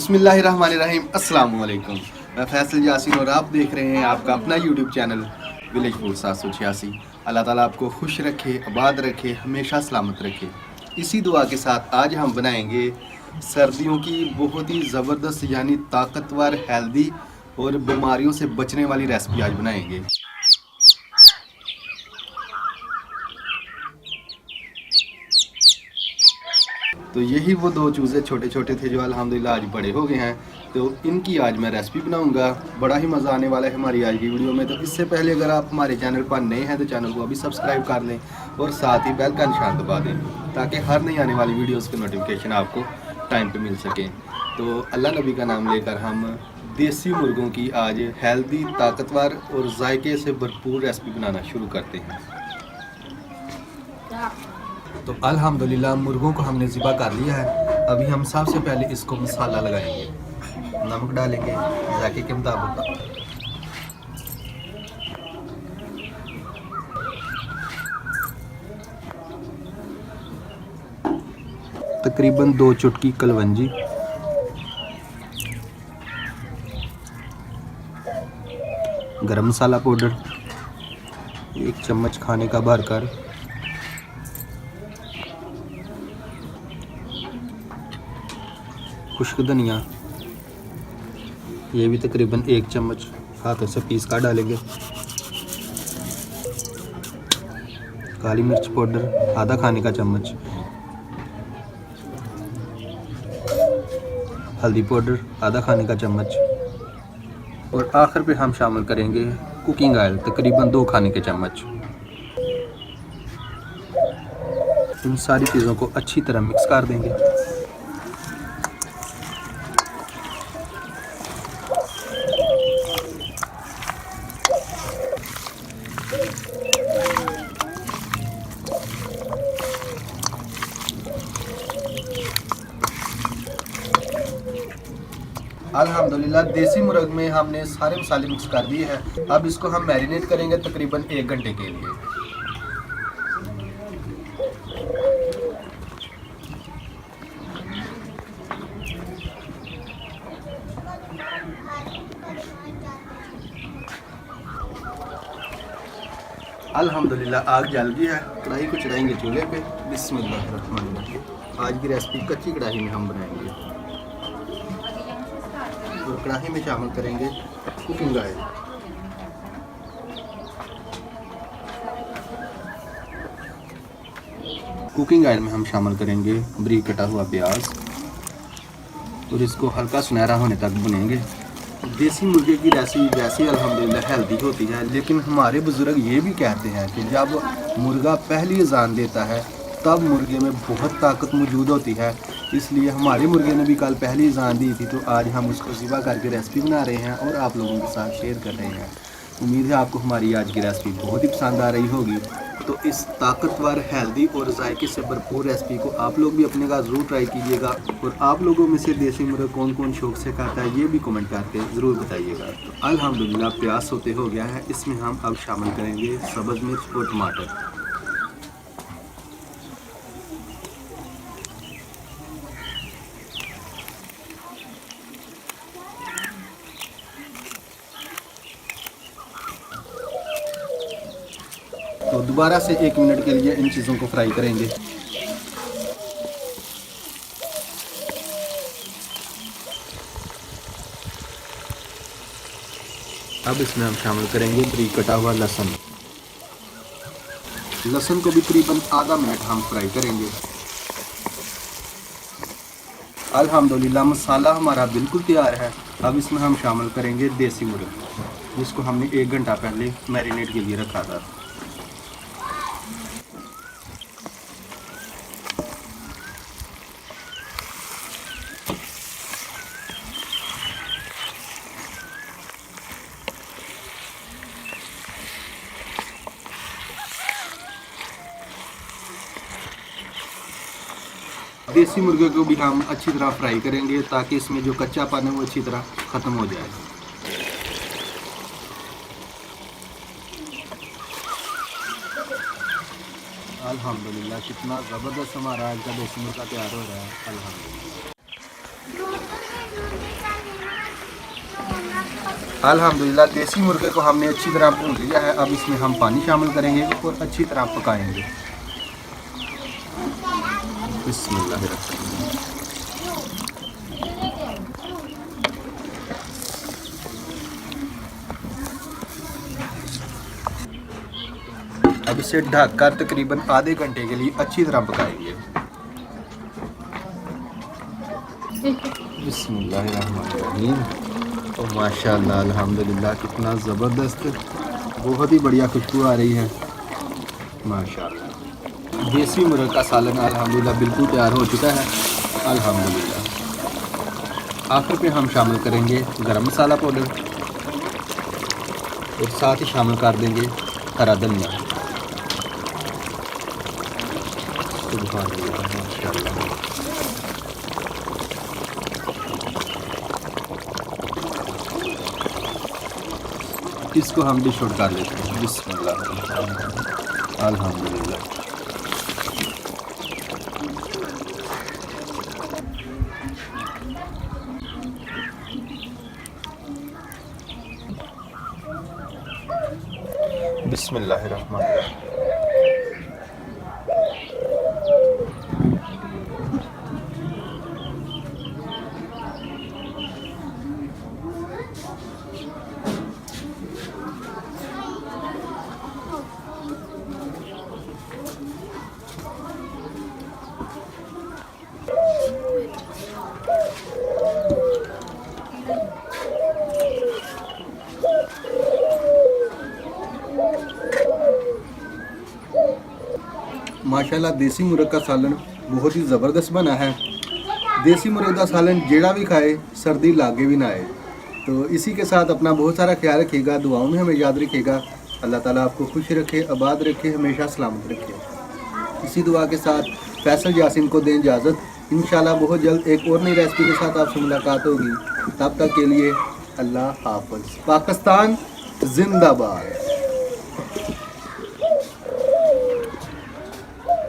बिस्मिल्लाहिर्रहमानिर्रहीम अस्सलाम वालेकुम। मैं फैसल यासीन और आप देख रहे हैं आपका अपना यूट्यूब चैनल विलेज फूड 786। अल्लाह ताला आपको खुश रखे, आबाद रखे, हमेशा सलामत रखे। इसी दुआ के साथ आज हम बनाएंगे सर्दियों की बहुत ही ज़बरदस्त यानी ताकतवर, हेल्दी और बीमारियों से बचने वाली रेसिपी आज बनाएंगे। तो यही वो दो चूज़े छोटे छोटे थे जो अल्हम्दुलिल्लाह आज बड़े हो गए हैं। तो इनकी आज मैं रेसिपी बनाऊंगा, बड़ा ही मज़ा आने वाला है हमारी आज की वीडियो में। तो इससे पहले अगर आप हमारे चैनल पर नए हैं तो चैनल को अभी सब्सक्राइब कर लें और साथ ही बेल का निशान दबा दें ताकि हर नई आने वाली वीडियोज़ की नोटिफिकेशन आपको टाइम पर मिल सकें। तो अल्लाह नबी का नाम लेकर हम देसी मुर्गों की आज हेल्दी, ताकतवर और जायके से भरपूर रेसिपी बनाना शुरू करते हैं। तो अल्हम्दुलिल्लाह मुर्गों को हमने ज़िबा कर लिया है। अभी हम सबसे पहले इसको मसाला लगाएंगे, नमक डालेंगे जायके के मुताबिक, तकरीबन 2 चुटकी कलवंजी, गरम मसाला पाउडर 1 चम्मच खाने का भरकर, खुश्क धनिया ये भी तकरीबन 1 चम्मच हाथों से पीस कर डालेंगे, काली मिर्च पाउडर आधा खाने का चम्मच, हल्दी पाउडर आधा खाने का चम्मच और आखिर पे हम शामिल करेंगे कुकिंग ऑयल तकरीबन 2 खाने के चम्मच। इन सारी चीज़ों को अच्छी तरह मिक्स कर देंगे। अल्हम्दुलिल्लाह देसी मुर्ग में हमने सारे मसाले मिक्स कर दिए हैं। अब इसको हम मैरिनेट करेंगे तकरीबन 1 घंटे के लिए। अल्हम्दुलिल्लाह आग जल गई है, कढ़ाई को चढ़ाएंगे चूल्हे पे। बिस्मिल्लाहिर्रहमानिर्रहीम। आज की रेसिपी कच्ची कढ़ाई में हम बनाएंगे और कढ़ाई में शामिल करेंगे कुकिंग ऑयल, कुकिंग ऑयल में हम शामिल करेंगे बारीक कटा हुआ प्याज और इसको हल्का सुनहरा होने तक भुनेंगे। देसी मुर्गे की रेसिपी वैसे अल्हम्दुलिल्लाह हेल्दी होती है, लेकिन हमारे बुजुर्ग ये भी कहते हैं कि जब मुर्गा पहली अज़ान देता है तब मुर्गे में बहुत ताकत मौजूद होती है। इसलिए हमारे मुर्गे ने भी कल पहली अज़ान दी थी, तो आज हम उसको ज़िबा करके रेसिपी बना रहे हैं और आप लोगों के साथ शेयर कर रहे हैं। उम्मीद है आपको हमारी आज की रेसिपी बहुत ही पसंद आ रही होगी। तो इस ताकतवर, हेल्दी और जायके से भरपूर रेसिपी को आप लोग भी अपने का ज़रूर ट्राई कीजिएगा। और आप लोगों में से देसी मुर्गा कौन कौन शौक़ से खाता है ये भी कमेंट करके ज़रूर बताइएगा। तो अल्हम्दुलिल्लाह प्याज सोते हो गया है, इसमें हम अब शामिल करेंगे सब्ज़ मिर्च और टमाटर। तो दोबारा से 1 मिनट के लिए इन चीज़ों को फ्राई करेंगे। अब इसमें हम शामिल करेंगे बारीक कटा हुआ लहसुन। लहसुन को भी करीबन आधा मिनट हम फ्राई करेंगे। अल्हम्दुलिल्लाह मसाला हमारा बिल्कुल तैयार है। अब इसमें हम शामिल करेंगे देसी मुर्गा, जिसको हमने 1 घंटा पहले मैरिनेट के लिए रखा था। देसी मुर्गे को भी हम अच्छी तरह फ्राई करेंगे ताकि इसमें जो कच्चापन है वो अच्छी तरह ख़त्म हो जाए। अल्हम्दुलिल्लाह कितना ज़बरदस्त हमारा आज का देसी मुर्गा तैयार हो रहा है। अल्हम्दुलिल्लाह। अल्हम्दुलिल्लाह देसी मुर्गे को हमने अच्छी तरह भून लिया है। अब इसमें हम पानी शामिल करेंगे और अच्छी तरह पकाएंगे। बिस्मिल्लाहिर्रहमानिर्रहीम। अब इसे ढककर तकरीबन आधे घंटे के लिए अच्छी तरह पकाएंगे। बिस्मिल्लाहिर्रहमानिर्रहीम। तो माशाअल्लाह अल्हम्दुलिल्लाह कितना ज़बरदस्त, बहुत ही बढ़िया खुशबू आ रही है माशाअल्लाह। देसी मुर्गे का सालन अल्हम्दुलिल्लाह बिल्कुल तैयार हो चुका है अल्हम्दुलिल्लाह। आखिर पे हम शामिल करेंगे गरम मसाला पाउडर और साथ ही शामिल कर देंगे हरा धनिया। सुभान अल्लाह माशाअल्लाह। इसको हम डिश आउट कर लेते हैं। बिस्मिल्लाह अल्हम्दुलिल्लाह। बिस्मिल्लाहिर्रहमानिर्रहीम। माशाल्लाह देसी मुर्गे का सालन बहुत ही ज़बरदस्त बना है। देसी मुर्गे का सालन जेड़ा भी खाए सर्दी लागे भी ना आए। तो इसी के साथ अपना बहुत सारा ख्याल रखिएगा, दुआओं में हमें याद रखिएगा। अल्लाह ताला आपको खुश रखे, आबाद रखे, हमेशा सलामत रखे। इसी दुआ के साथ फैसल यासीन को दें इजाज़त। इंशाल्लाह बहुत जल्द एक और नई रेसिपी के साथ आपसे मुलाकात होगी। तब तक के लिए अल्लाह हाफ़िज़। पाकिस्तान जिंदाबाद।